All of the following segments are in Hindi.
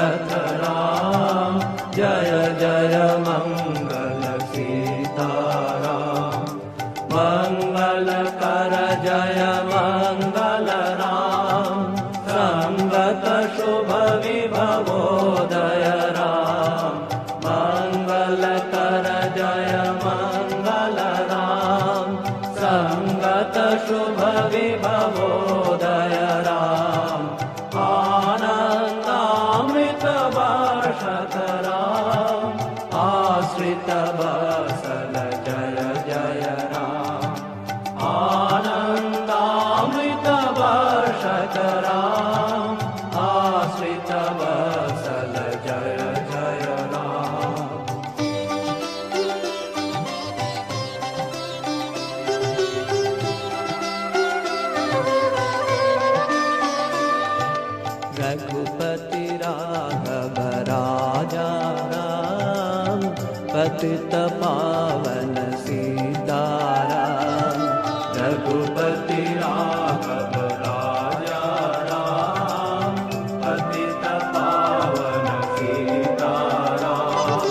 दशरथ राम, जय जय मंगल सीताराम। मंगल कर जय मंगल राम, संगत शुभ विभवोदय राम। मंगल कर जय मंगल राम, संगत शुभ विभवोदय राम। आनंदामृत वर्षत राम, आश्रित वत्सल जय जय राम। आनंदामृत वर्षत राम, आश्रित वत्सल जय जय राम। रघुपति राघव राजा राम, पतित पावन सीताराम। रघुपति राघव राजा राम, पतित पावन सीताराम।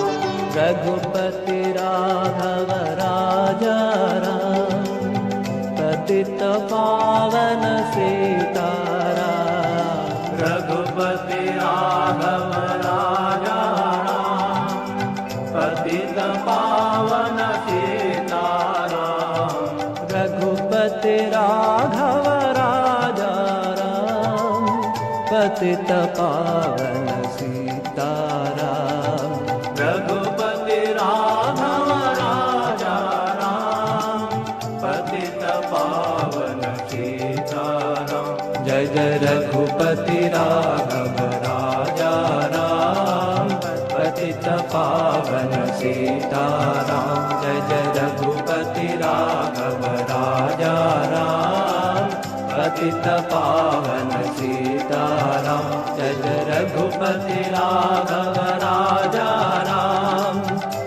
रघुपति राघव राजा राम, पतित पावन सीताराम। रघुपति राघव राजा राम, पतित पावन सीताराम। रघुपति राघव राजा राम, पतित पावन सीताराम। रघुपति राघव राजा राम, पतित पावन सीताराम। जय जय रघुपति राघव राजा राम, पतित पावन सीताराम। जय जय रघुपति राघव राजा राम, पतित पावन सीताराम। जय जय रघुपति राघव राजा राम,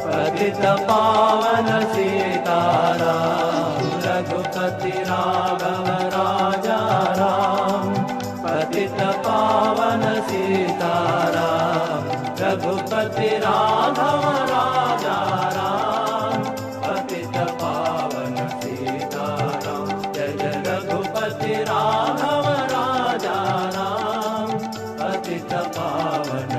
पतित पावन सीताराम। रघुपति राघव राजा राम, पतित पावन सीताराम। रघुपति राघव राजा राम, पतित पावन सीताराम। जय जय रघुपति राघव राजा राम, पतित पावन